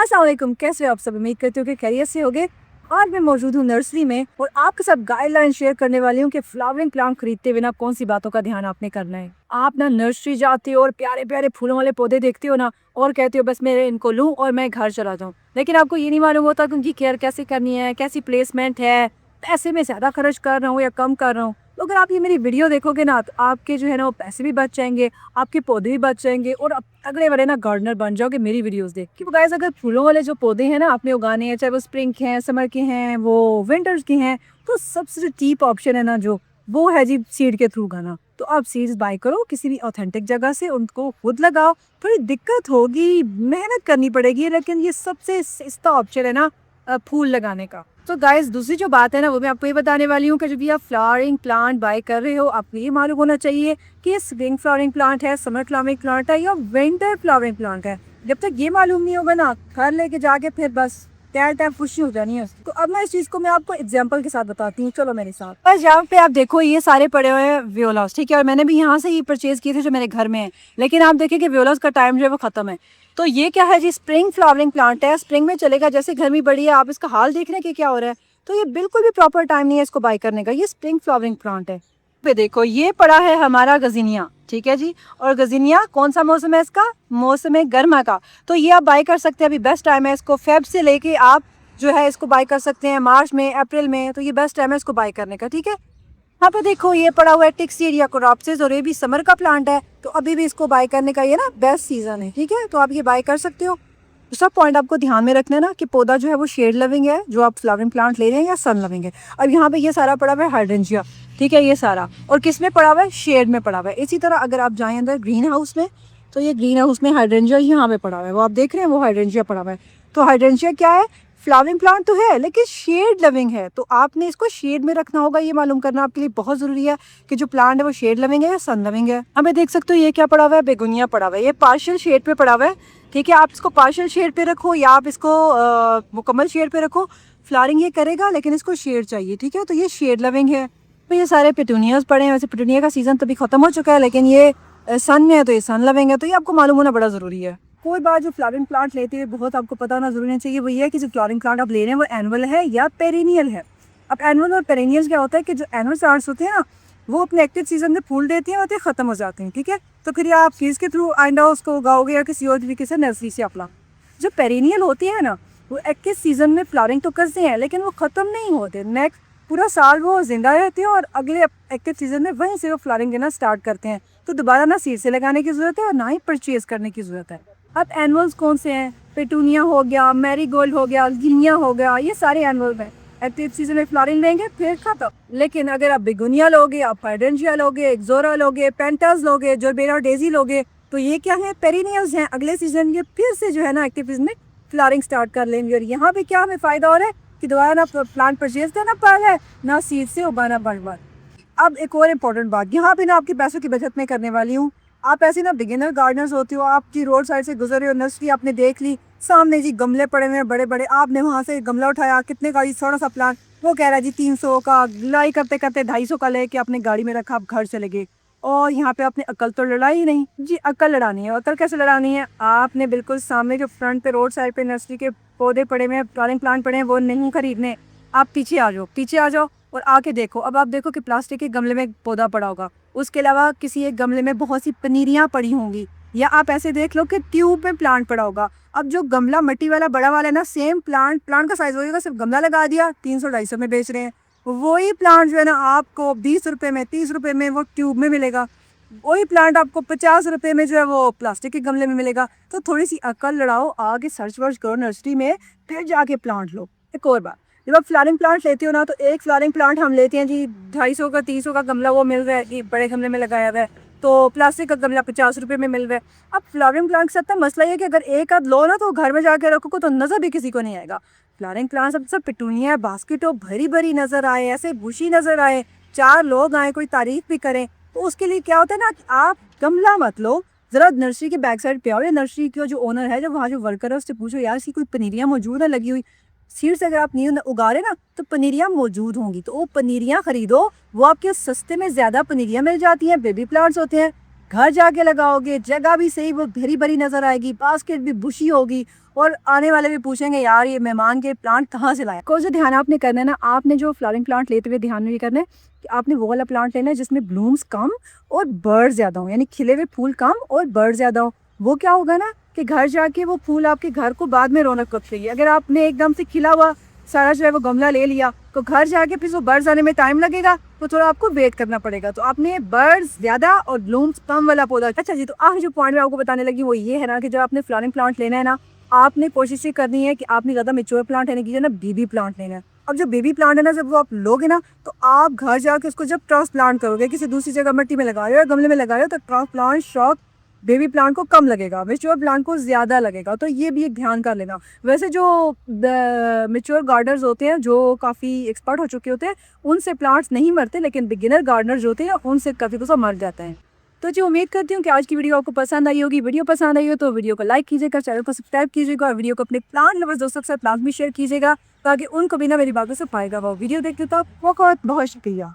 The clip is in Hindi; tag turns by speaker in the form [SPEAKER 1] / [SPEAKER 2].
[SPEAKER 1] अस्सलाम वालेकुम, कैसे हो आप सब। उम्मीद करती हूँ कि खैरियत से होगे। आज मैं मौजूद हूँ नर्सरी में और आपके साथ गाइडलाइन शेयर करने वाली हूँ कि फ्लावरिंग प्लांट खरीदते हुए ना कौन सी बातों का ध्यान आपने करना है। आप ना नर्सरी जाते हो और प्यारे प्यारे फूलों वाले पौधे देखते हो ना और कहते हो बस मैं इनको लूँ और मैं घर चला जाऊँ, लेकिन आपको ये नहीं मालूम होता कि उनकी केयर कैसे करनी है, कैसी प्लेसमेंट है, पैसे में ज़्यादा खर्च कर रहा हूँ या कम कर रहा हूँ। तो अगर आप ये मेरी वीडियो देखोगे ना तो आपके जो है ना वो पैसे भी बच जाएंगे, आपके पौधे भी बच जाएंगे और आप अगले वाले ना गार्डनर बन जाओगे मेरी वीडियोस देख के। गाइस अगर फूलों वाले जो पौधे हैं ना आपने उगाने हैं, चाहे वो स्प्रिंग के हैं, समर के हैं, वो विंटर्स के हैं, तो सबसे जो चीप ऑप्शन है ना जो वो है जी सीड के थ्रू उगाना। तो आप सीड्स बाय करो किसी भी ऑथेंटिक जगह से, उनको खुद लगाओ। थोड़ी दिक्कत होगी, मेहनत करनी पड़ेगी, लेकिन ये सबसे सस्ता ऑप्शन है ना फूल लगाने का। तो गाइस दूसरी जो बात है ना वो मैं आपको ये बताने वाली हूँ कि जब भी आप फ्लावरिंग प्लांट बाय कर रहे हो आपको ये मालूम होना चाहिए कि ये स्प्रिंग फ्लावरिंग प्लांट है, समर फ्लावरिंग प्लांट है या विंटर फ्लावरिंग प्लांट है। जब तक ये मालूम नहीं होगा ना घर लेके जाके फिर बस टाइम खुशी हो जानी है उसकी। तो अब मैं इस चीज को मैं आपको एग्जांपल के साथ बताती हूँ, चलो मेरे साथ। बस यहाँ पे आप देखो ये सारे पड़े हुए हैं वियोलास, ठीक है, और मैंने भी यहाँ से ही परचेज किए थे जो मेरे घर में है, लेकिन आप देखें कि वियोलास का टाइम जो है वो खत्म है। तो ये क्या है जी, स्प्रिंग फ्लावरिंग प्लांट है, स्प्रिंग में चलेगा। जैसे गर्मी बढ़ी है आप इसका हाल देख रहे हैं कि क्या हो रहा है, तो ये बिल्कुल भी प्रॉपर टाइम नहीं है इसको बाय करने का। ये स्प्रिंग फ्लावरिंग प्लांट है। पे देखो ये पड़ा है हमारा गजीनिया, ठीक है जी, और गजीनिया कौन सा मौसम है इसका, मौसम है गर्मा का। तो ये आप बाय कर सकते हैं, अभी बेस्ट टाइम है इसको, फेब से लेके आप जो है इसको बाय कर सकते हैं मार्च में, अप्रैल में, तो ये बेस्ट टाइम है इसको बाय करने का, ठीक है। यहाँ पे देखो ये पड़ा हुआ है टिक्सीरिया कोराप्सिस और ये भी समर का प्लांट है, तो अभी भी इसको बाय करने का ये ना बेस्ट सीजन है, ठीक है, तो आप ये बाय कर सकते हो। दूसरा पॉइंट आपको ध्यान में रखना है ना कि पौधा जो है वो शेड लविंग है जो आप फ्लावरिंग प्लांट ले रहे हैं या सन लविंग है। अब यहाँ पे ये सारा पड़ा हुआ है हाइड्रेंजिया, ठीक है, ये सारा, और किस में पड़ा हुआ है, शेड में पड़ा हुआ है। इसी तरह अगर आप जाएं अंदर ग्रीन हाउस में तो ये ग्रीन हाउस में हाइड्रेंजिया यहाँ पे पड़ा हुआ है, वो आप देख रहे हैं वो हाइड्रेंजिया पड़ा हुआ है। तो हाइड्रेंजिया क्या है, फ्लावरिंग प्लांट तो है लेकिन शेड लविंग है, तो आपने इसको शेड में रखना होगा। ये मालूम करना आपके लिए बहुत जरूरी है कि जो प्लांट है वो शेड लविंग है या सन लविंग है। हमें देख सकते हो ये क्या पड़ा हुआ है, बेगुनिया पड़ा हुआ है, ये पार्शियल शेड पे पड़ा हुआ है, ठीक है। आप इसको पार्शियल शेड पे रखो या आप इसको मुकम्मल शेड पे रखो, फ्लावरिंग ये करेगा लेकिन इसको शेड चाहिए, ठीक है, तो ये शेड लविंग है। तो ये सारे पेटूनियाज पड़े हैं, वैसे पेटूनिया का सीजन तो भी खत्म हो चुका है, लेकिन ये सन में है तो ये सन लविंग है, तो ये आपको मालूम होना बड़ा जरूरी है। कोई बात जो फ्लावरिंग प्लांट लेते हुए बहुत आपको पता होना जरूरी चाहिए वो ये है कि जो फ्लावरिंग प्लांट आप ले रहे हैं वो एनुअल है या पेरिनियल है। अब एनुअल और पेरिनियल क्या होता है कि जो एनुअल प्लांट्स होते हैं ना वो अपने एक्टिव सीजन में फूल देते हैं और खत्म हो जाते हैं, ठीक है, तो फिर आप फीस के थ्रू आइंदा उसको उगाओगे या किसी और तरीके से नर्सरी से अपना। जो पेरिनियल होती है ना वो एक्टिव सीजन में फ्लावरिंग तो करते हैं लेकिन वो खत्म नहीं होते, नेक्स्ट पूरा साल वो जिंदा रहते हैं और अगले एक्टिव सीजन में वहीं से वो फ्लावरिंग देना स्टार्ट करते हैं। तो दोबारा ना सीड से लगाने की जरूरत है और ना ही परचेज करने की जरूरत है। अब एनुअल्स कौन से हैं, पेटूनिया हो गया, मैरीगोल्ड हो गया, गिनिया हो गया, ये सारे एनुअल में एक्टिव सीजन में फ्लावरिंग लेंगे फिर खत्म। लेकिन अगर आप बेगुनिया लोगे, आप हाइड्रेंजिया लोगे, एक्सोरा लोगे, पेंटास लोगे, जोरबेरा डेजी लोगे, तो ये क्या है, पेरिनियल्स हैं, अगले सीजन के फिर से जो है ना एक्टिव सीजन में फ्लावरिंग स्टार्ट कर लेंगे। और यहाँ पे क्या हमें फायदा हो रहा है कि दोबारा ना प्लांट परचेज करना पड़ रहा है ना सीड से उगाना पड़ रहा है। अब एक और इम्पोर्टेंट बात यहाँ पे ना आपके पैसों की बचत में करने वाली हूँ। आप ऐसे ना बिगिनर गार्डनर्स होते हो, आपकी रोड साइड से गुजर रहे हो, नर्सरी आपने देख ली, सामने जी गमले पड़े हुए हैं बड़े बड़े, आपने वहाँ से गमला उठाया, कितने का जी थोड़ा सा प्लांट, वो कह रहा है जी 300 का, लाई करते करते 250 का लेके अपने गाड़ी में रखा, आप घर चले गए। और यहाँ पे आपने अकल तो लड़ाई नहीं जी, अकल लड़ानी है। अकल कैसे लड़ानी है, आपने बिल्कुल सामने जो फ्रंट पे रोड साइड पे नर्सरी के पौधे पड़े हुए हैं, फ्लावरिंग प्लांट पड़े हैं, वो नहीं खरीदने। आप पीछे आ जाओ, पीछे आ जाओ और आके देखो। अब आप देखो कि प्लास्टिक के गमले में एक पौधा पड़ा होगा, उसके अलावा किसी एक गमले में बहुत सी पनीरियाँ पड़ी होंगी, या आप ऐसे देख लो कि ट्यूब में प्लांट पड़ा होगा। अब जो गमला मिट्टी वाला बड़ा वाला है ना, सेम प्लांट का साइज होगा, सिर्फ गमला लगा दिया, 300-250 में बेच रहे हैं। वही प्लांट जो है ना आपको 20 रुपये में, 30 रुपये में वो ट्यूब में मिलेगा। वही प्लांट आपको 50 रुपये में जो है वो प्लास्टिक के गमले में मिलेगा। तो थोड़ी सी अकल लड़ाओ, आगे सर्च वर्च करो नर्सरी में, फिर जाके प्लांट लो। एक और बात, जब आप फ्लावरिंग प्लांट लेते हो ना तो एक फ्लावरिंग प्लांट हम लेते हैं जी 250 का, 300 का गमला वो मिल रहा है कि बड़े गमले में लगाया हुआ है, तो प्लास्टिक का गमला 50 रुपये में मिल रहा है। अब फ्लावरिंग प्लांट के साथ मसला ये कि अगर एक आध लो ना तो घर में जाके रखोगे तो नजर भी किसी को नहीं आएगा। फ्लावरिंग प्लांट सब पिटूनिया बास्केट हो, भरी भरी नजर आए, ऐसे बुशी नजर आए, 4 लोग आए, कोई तारीफ भी करें, तो उसके लिए क्या होता है ना कि आप गमला मत लो, जरा नर्सरी के बैक साइड पे आओ, या नर्सरी का जो ओनर है, जो वहाँ जो वर्कर है उससे पूछो यार इसकी कोई पनीरियाँ मौजूद है लगी हुई, सीड्स अगर आप नहीं उगा रहे ना तो पनीरियाँ मौजूद होंगी, तो वो पनीरियाँ खरीदो, वो आपके सस्ते में ज़्यादा पनीरियाँ मिल जाती हैं, बेबी प्लांट्स होते हैं। घर जाके लगाओगे, जगह भी सही, वो हरी भरी नजर आएगी, बास्केट भी बुशी होगी और आने वाले भी पूछेंगे यार ये मेहमान के प्लांट कहाँ से लाए। को जो ध्यान आपने करना है ना, आपने जो फ्लावरिंग प्लांट लेते हुए ध्यान में ये करना है कि आपने वो वाला प्लांट लेना है जिसमें ब्लूम्स कम और बर्ड ज्यादा हो, यानी खिले हुए फूल कम और बर्ड ज्यादा हो। वो क्या होगा ना कि घर जाके वो फूल आपके घर को बाद में रौनक बख्शेगी। अगर आपने एकदम से खिला हुआ सारा जो है वो गमला ले लिया तो घर जाके फिर वो बर्ड्स आने में टाइम लगेगा, तो थोड़ा आपको वेट करना पड़ेगा। तो आपने बर्ड्स ज्यादा और ब्लूम्स कम वाला पौधा। अच्छा जी, तो आखिरी जो पॉइंट मैं आपको बताने लगी वो ये है ना कि जब आपने फ्लावरिंग प्लांट लेना है ना, आपने कोशिश ये करनी है कि आपने ज्यादा मेच्योर प्लांट लेने की ना बेबी प्लांट लेना है। अब जो बेबी प्लांट है ना, जब वो आप लोगे ना तो आप घर जाके उसको जब ट्रांसप्लांट करोगे, किसी दूसरी जगह मिट्टी में लगा रहे हो या गमले में लगा रहे हो, तो ट्रांसप्लांट शॉक बेबी प्लांट को कम लगेगा, मेच्योर प्लांट को ज्यादा लगेगा। तो ये भी एक ध्यान कर लेना। वैसे जो मेच्योर गार्डनर्स होते हैं जो काफ़ी एक्सपर्ट हो चुके होते हैं उनसे प्लांट्स नहीं मरते, लेकिन बिगिनर गार्डनर जो होते हैं उनसे कभी कुछ मर जाते हैं। तो जी उम्मीद करती हूँ कि आज की वीडियो आपको पसंद आई होगी। वीडियो पसंद आई हो तो वीडियो को लाइक कीजिएगा, चैनल को सब्सक्राइब कीजिएगा और वीडियो को अपने प्लांट लवर्स दोस्तों के साथ प्लांट भी शेयर कीजिएगा ताकि उनको भी ना मेरी बातों से फायदा हो। वीडियो देखते तो बहुत बहुत शुक्रिया।